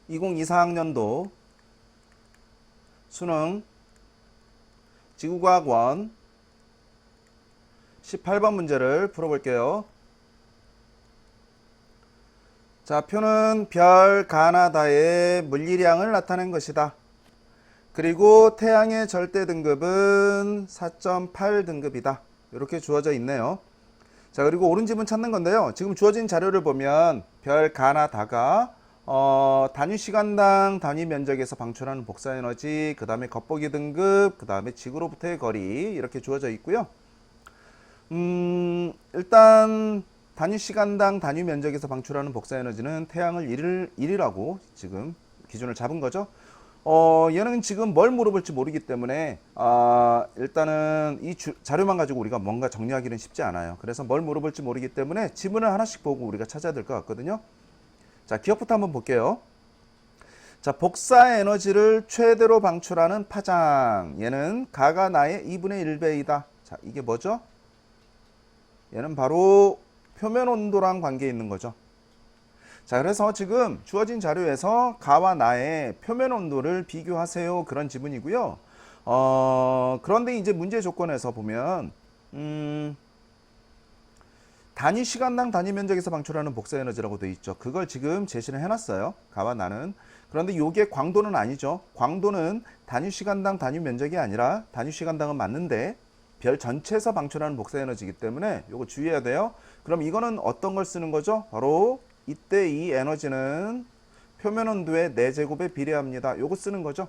2024학년도 수능 지구과학원 18번 문제를 풀어볼게요. 자, 표는 별 가나다의 물리량을 나타낸 것이다. 그리고 태양의 절대 등급은 4.8 등급이다. 이렇게 주어져 있네요. 자, 그리고 옳은 지문 찾는 건데요. 지금 주어진 자료를 보면 별 가나다가 단위 시간당 단위 면적에서 방출하는 복사에너지, 그 다음에 겉보기 등급, 그 다음에 지구로부터의 거리 이렇게 주어져 있고요. 일단 단위 시간당 단위 면적에서 방출하는 복사에너지는 태양을 1이라고 지금 기준을 잡은 거죠. 얘는 지금 뭘 물어볼지 모르기 때문에 일단은 이 자료만 가지고 우리가 뭔가 정리하기는 쉽지 않아요. 그래서 뭘 물어볼지 모르기 때문에 지문을 하나씩 보고 우리가 찾아야 될 것 같거든요. 자, 기억부터 한번 볼게요. 자, 복사 에너지를 최대로 방출하는 파장. 얘는 가가 나의 2분의 1배이다. 자, 이게 뭐죠? 얘는 바로 표면 온도랑 관계 있는 거죠. 자, 그래서 지금 주어진 자료에서 가와 나의 표면 온도를 비교하세요. 그런 지문이고요. 그런데 이제 문제 조건에서 보면 단위 시간당 단위 면적에서 방출하는 복사 에너지라고 되어 있죠. 그걸 지금 제시를 해놨어요. 가와 나는. 그런데 이게 광도는 아니죠. 광도는 단위 시간당 단위 면적이 아니라 단위 시간당은 맞는데 별 전체에서 방출하는 복사 에너지이기 때문에 이거 주의해야 돼요. 그럼 이거는 어떤 걸 쓰는 거죠? 바로 이때 이 에너지는 표면 온도의 4제곱에 비례합니다. 요거 쓰는 거죠.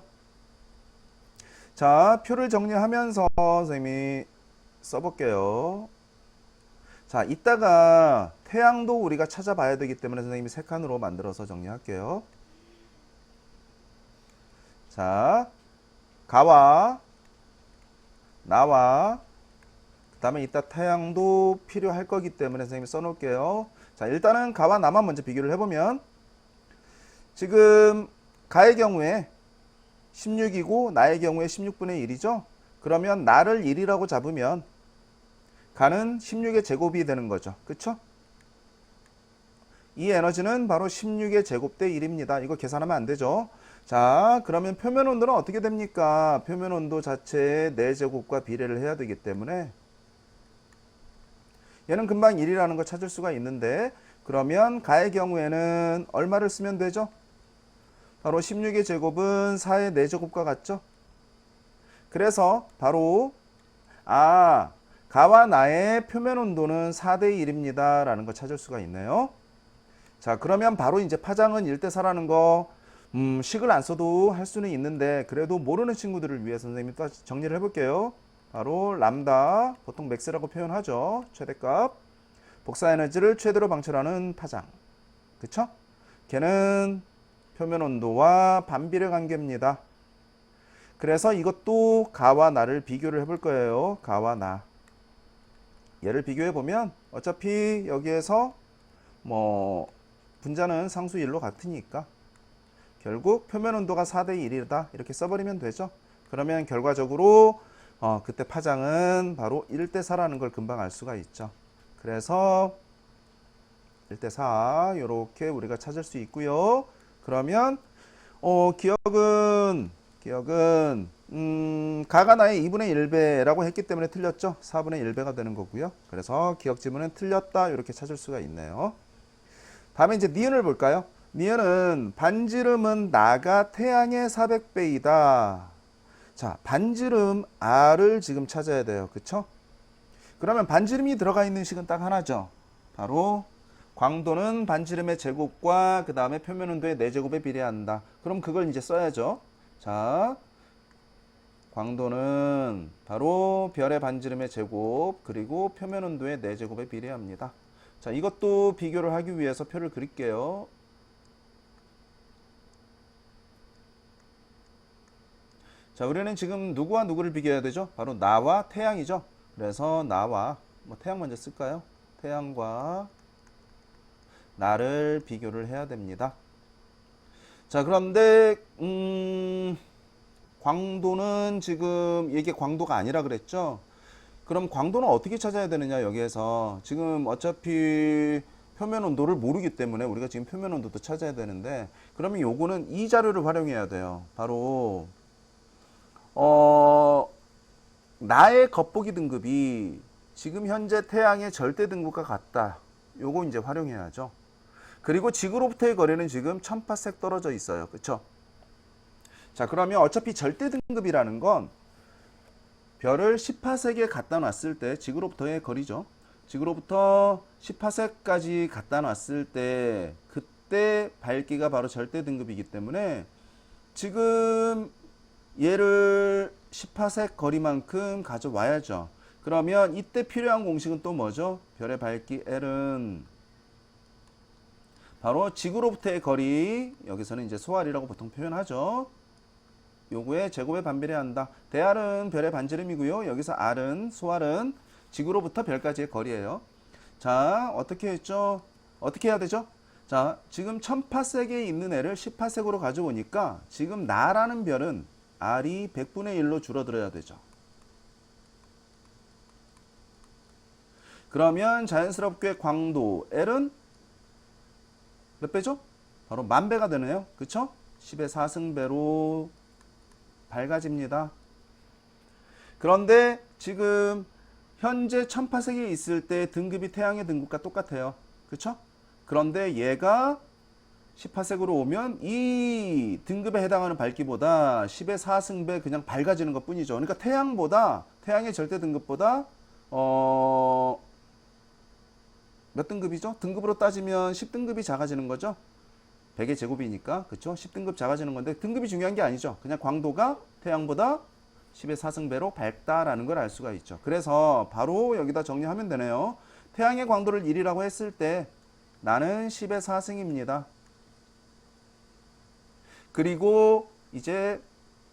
자, 표를 정리하면서 선생님이 써볼게요. 자, 이따가 태양도 우리가 찾아봐야 되기 때문에 선생님이 3칸으로 만들어서 정리할게요. 자, 가와 나와 그 다음에 이따 태양도 필요할 거기 때문에 선생님이 써놓을게요. 자, 일단은 가와 나만 먼저 비교를 해보면 지금 가의 경우에 16이고 나의 경우에 16분의 1이죠. 그러면 나를 1이라고 잡으면 가는 16의 제곱이 되는 거죠. 그쵸? 이 에너지는 바로 16의 제곱 대 1입니다. 이거 계산하면 안 되죠. 자, 그러면 표면 온도는 어떻게 됩니까? 표면 온도 자체의 4제곱과 비례를 해야 되기 때문에 얘는 금방 1이라는 걸 찾을 수가 있는데, 그러면 가의 경우에는 얼마를 쓰면 되죠? 바로 16의 제곱은 4의 4제곱과 같죠? 그래서 바로 가와 나의 표면 온도는 4대 1입니다 라는 걸 찾을 수가 있네요. 자, 그러면 바로 이제 파장은 1대 4라는 거 식을 안 써도 할 수는 있는데, 그래도 모르는 친구들을 위해서 선생님이 또 정리를 해볼게요. 바로 람다, 보통 맥스라고 표현하죠. 최대값. 복사 에너지를 최대로 방출하는 파장. 그쵸? 걔는 표면 온도와 반비례 관계입니다. 그래서 이것도 가와 나를 비교를 해볼 거예요. 가와 나. 얘를 비교해 보면 어차피 여기에서 분자는 상수 1로 같으니까 결국 표면 온도가 4대 1이다 이렇게 써버리면 되죠. 그러면 결과적으로 그때 파장은 바로 1대 4라는 걸 금방 알 수가 있죠. 그래서 1대 4 이렇게 우리가 찾을 수 있고요. 그러면 기억은 가가 나의 2분의 1배라고 했기 때문에 틀렸죠. 4분의 1배가 되는 거고요. 그래서 기억 지문은 틀렸다 이렇게 찾을 수가 있네요. 다음에 이제 니은을 볼까요? 니은은 반지름은 나가 태양의 400배이다. 자, 반지름 R을 지금 찾아야 돼요. 그쵸? 그러면 반지름이 들어가 있는 식은 딱 하나죠. 바로 광도는 반지름의 제곱과 그 다음에 표면 온도의 4제곱에 비례한다. 그럼 그걸 이제 써야죠. 자, 광도는 바로 별의 반지름의 제곱 그리고 표면 온도의 4제곱에 비례합니다. 자, 이것도 비교를 하기 위해서 표를 그릴게요. 자, 우리는 지금 누구와 누구를 비교해야 되죠? 바로 나와 태양이죠. 그래서 나와 태양 먼저 쓸까요? 태양과 나를 비교를 해야 됩니다. 자, 그런데 광도는 지금 이게 광도가 아니라 그랬죠. 그럼 광도는 어떻게 찾아야 되느냐, 여기에서 지금 어차피 표면 온도를 모르기 때문에 우리가 지금 표면 온도도 찾아야 되는데, 그러면 요거는 이 자료를 활용해야 돼요. 바로 나의 겉보기 등급이 지금 현재 태양의 절대 등급과 같다. 요거 이제 활용해야죠. 그리고 지구로부터의 거리는 지금 1000파섹 떨어져 있어요. 그쵸? 자, 그러면 어차피 절대 등급이라는 건 별을 10파섹에 갖다 놨을 때 지구로부터의 거리죠. 지구로부터 10파섹까지 갖다 놨을 때 그때 밝기가 바로 절대 등급이기 때문에 지금 얘를 10파섹 거리만큼 가져와야죠. 그러면 이때 필요한 공식은 또 뭐죠? 별의 밝기 L은 바로 지구로부터의 거리, 여기서는 이제 소알이라고 보통 표현하죠. 요거의 제곱에 반비례한다. 대R은 별의 반지름이고요. 여기서 R은 소알은 지구로부터 별까지의 거리예요. 자, 어떻게 했죠? 어떻게 해야 되죠? 자, 지금 1000파섹에 있는 애를 10파섹으로 가져오니까 지금 나라는 별은 R이 100분의 1로 줄어들어야 되죠. 그러면 자연스럽게 광도 L은 몇 배죠? 바로 10,000배가 되네요. 그쵸? 10의 4승배로 밝아집니다. 그런데 지금 현재 1000파섹에 있을 때 등급이 태양의 등급과 똑같아요. 그쵸? 그런데 얘가 10파섹으로 오면 이 등급에 해당하는 밝기보다 10의 4승배 그냥 밝아지는 것 뿐이죠. 그러니까 태양의 절대 등급보다 몇 등급이죠? 등급으로 따지면 10등급이 작아지는 거죠. 100의 제곱이니까. 그쵸? 10등급 작아지는 건데 등급이 중요한 게 아니죠. 그냥 광도가 태양보다 10의 4승배로 밝다라는 걸 알 수가 있죠. 그래서 바로 여기다 정리하면 되네요. 태양의 광도를 1이라고 했을 때 나는 10의 4승입니다. 그리고 이제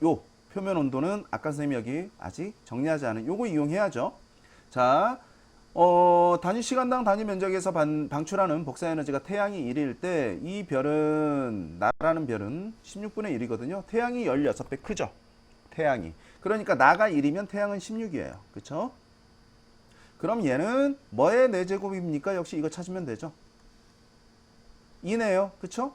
요 표면 온도는 아까 선생님이 여기 아직 정리하지 않은 요거 이용해야죠. 자, 단위 시간당 단위 면적에서 방출하는 복사 에너지가 태양이 1일 때 이 별은 나라는 별은 16분의 1이거든요. 태양이 16배 크죠. 태양이. 그러니까 나가 1이면 태양은 16이에요. 그쵸? 그럼 얘는 뭐의 4제곱입니까? 역시 이거 찾으면 되죠. 2네요. 그쵸?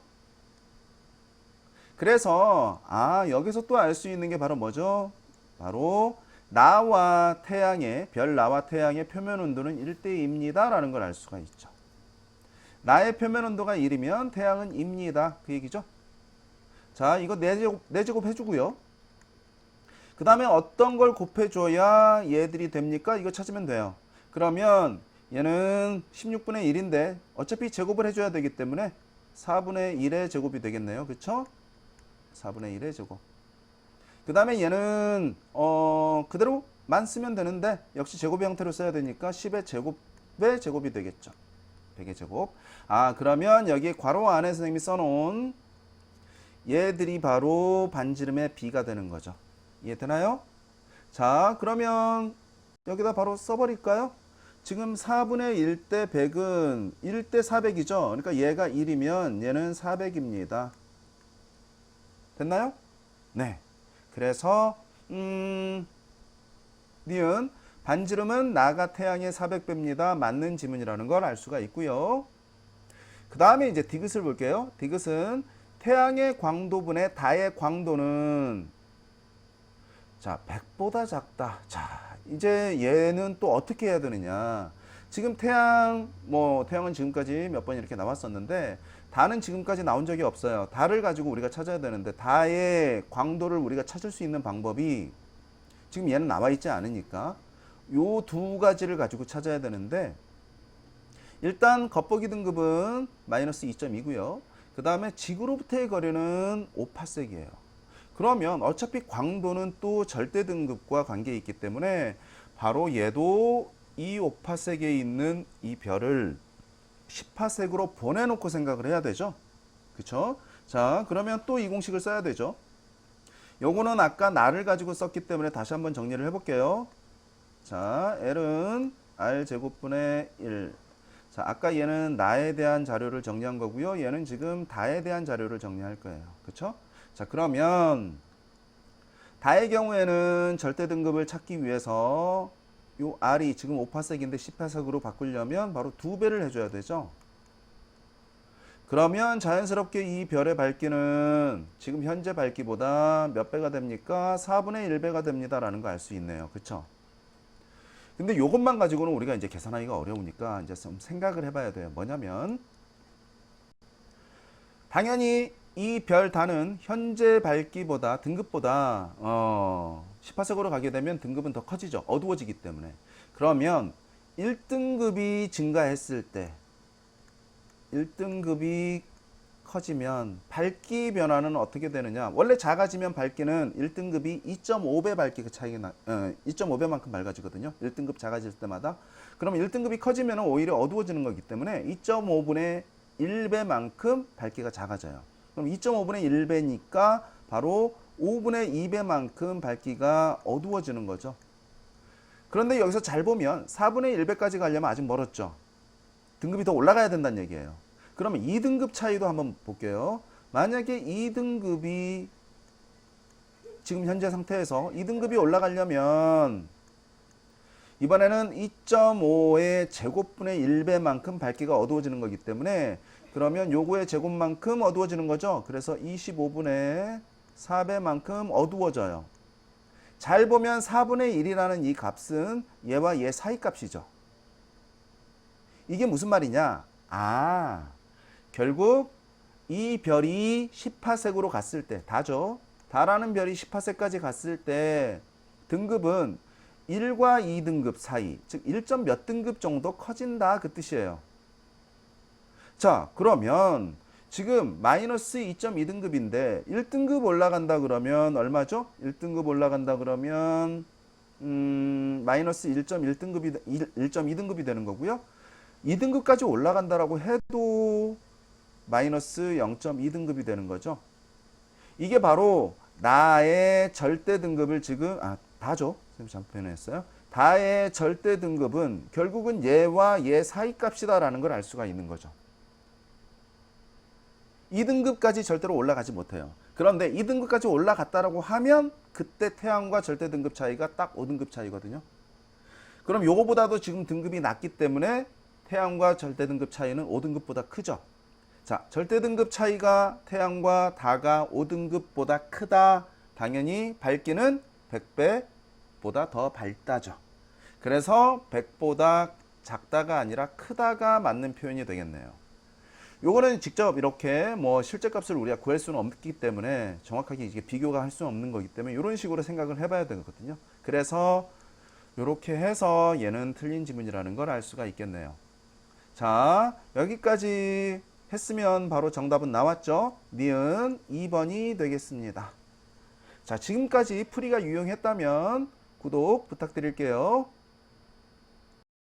그래서 여기서 또 알 수 있는 게 바로 뭐죠? 바로 나와 태양의 별 나와 태양의 표면 온도는 1대2입니다 라는 걸 알 수가 있죠. 나의 표면 온도가 1이면 태양은 2입니다. 그 얘기죠. 자, 이거 4제곱 해주고요. 그 다음에 어떤 걸 곱해줘야 얘들이 됩니까? 이거 찾으면 돼요. 그러면 얘는 16분의 1인데 어차피 제곱을 해줘야 되기 때문에 4분의 1의 제곱이 되겠네요. 그쵸? 4분의 1의 제곱. 그 다음에 얘는 그대로만 쓰면 되는데 역시 제곱 형태로 써야 되니까 10의 제곱의 제곱이 되겠죠. 100의 제곱. 그러면 여기 괄호 안에 선생님이 써놓은 얘들이 바로 반지름의 B가 되는 거죠. 이해되나요? 자, 그러면 여기다 바로 써버릴까요? 지금 4분의 1대 100은 1대 400이죠. 그러니까 얘가 1이면 얘는 400입니다. 됐나요? 네. 그래서 니은 반지름은 나가 태양의 400배입니다. 맞는 지문이라는 걸 알 수가 있고요. 그 다음에 이제 디귿을 볼게요. 디귿은 태양의 광도분의 다의 광도는 자 100보다 작다. 자 이제 얘는 또 어떻게 해야 되느냐. 지금 태양은 지금까지 몇 번 이렇게 나왔었는데 다는 지금까지 나온 적이 없어요. 다를 가지고 우리가 찾아야 되는데 다의 광도를 우리가 찾을 수 있는 방법이 지금 얘는 나와 있지 않으니까 요 두 가지를 가지고 찾아야 되는데 일단 겉보기 등급은 마이너스 2.2고요. 그 다음에 지구로부터의 거리는 5파섹이에요. 그러면 어차피 광도는 또 절대 등급과 관계 있기 때문에 바로 얘도 이 5파섹에 있는 이 별을 10파섹으로 보내놓고 생각을 해야 되죠. 그쵸? 자, 그러면 또 이 공식을 써야 되죠. 요거는 아까 나를 가지고 썼기 때문에 다시 한번 정리를 해볼게요. 자, L은 R제곱분의 1. 자, 아까 얘는 나에 대한 자료를 정리한 거고요. 얘는 지금 다에 대한 자료를 정리할 거예요. 그쵸? 자, 그러면 다의 경우에는 절대 등급을 찾기 위해서 요 R이 지금 5파섹인데 10파섹으로 바꾸려면 바로 2배를 해줘야 되죠. 그러면 자연스럽게 이 별의 밝기는 지금 현재 밝기보다 몇 배가 됩니까? 4분의 1배가 됩니다 라는 거 알 수 있네요. 그쵸? 근데 이것만 가지고는 우리가 이제 계산하기가 어려우니까 이제 좀 생각을 해봐야 돼요. 뭐냐면 당연히 이 별 단은 현재 밝기보다 등급보다 18색으로 가게 되면 등급은 더 커지죠. 어두워지기 때문에. 그러면 1등급이 증가했을 때 1등급이 커지면 밝기 변화는 어떻게 되느냐? 원래 작아지면 밝기는 1등급이 2.5배 밝기가 차이가 2.5배만큼 밝아지거든요. 1등급 작아질 때마다. 그러면 1등급이 커지면 오히려 어두워지는 거기 때문에 2.5분의 1배만큼 밝기가 작아져요. 그럼 2.5분의 1배니까 바로 5분의 2배만큼 밝기가 어두워지는 거죠. 그런데 여기서 잘 보면 4분의 1배까지 가려면 아직 멀었죠. 등급이 더 올라가야 된다는 얘기예요. 그러면 2등급 차이도 한번 볼게요. 만약에 2등급이 지금 현재 상태에서 2등급이 올라가려면 이번에는 2.5의 제곱분의 1배만큼 밝기가 어두워지는 거기 때문에 그러면 요거의 제곱만큼 어두워지는 거죠. 그래서 25분의 4배만큼 어두워져요. 잘 보면 4분의 1이라는 이 값은 얘와 얘 사이 값이죠. 이게 무슨 말이냐? 결국 이 별이 18색으로 갔을 때, 다죠? 다라는 별이 18색까지 갔을 때 등급은 1과 2등급 사이, 즉 1점 몇 등급 정도 커진다 그 뜻이에요. 자, 그러면 지금 마이너스 2.2등급인데 1등급 올라간다 그러면 얼마죠? 1등급 올라간다 그러면 마이너스 1.1등급이 1.2등급이 되는 거고요. 2등급까지 올라간다라고 해도 마이너스 0.2등급이 되는 거죠. 이게 바로 나의 절대 등급을 지금 다죠. 선생님 잘못 표현했어요. 다의 절대 등급은 결국은 얘와 얘 사이 값이다라는 걸 알 수가 있는 거죠. 2등급까지 절대로 올라가지 못해요. 그런데 2등급까지 올라갔다라고 하면 그때 태양과 절대 등급 차이가 딱 5등급 차이거든요. 그럼 요거보다도 지금 등급이 낮기 때문에 태양과 절대 등급 차이는 5등급보다 크죠. 자, 절대 등급 차이가 태양과 다가 5등급보다 크다. 당연히 밝기는 100배보다 더 밝다죠. 그래서 100보다 작다가 아니라 크다가 맞는 표현이 되겠네요. 요거는 직접 이렇게 뭐 실제 값을 우리가 구할 수는 없기 때문에 정확하게 이게 비교가 할 수는 없는 거기 때문에 이런 식으로 생각을 해봐야 되거든요. 그래서 이렇게 해서 얘는 틀린 지문이라는 걸 알 수가 있겠네요. 자, 여기까지 했으면 바로 정답은 나왔죠. 니은 2번이 되겠습니다. 자, 지금까지 풀이가 유용했다면 구독 부탁드릴게요.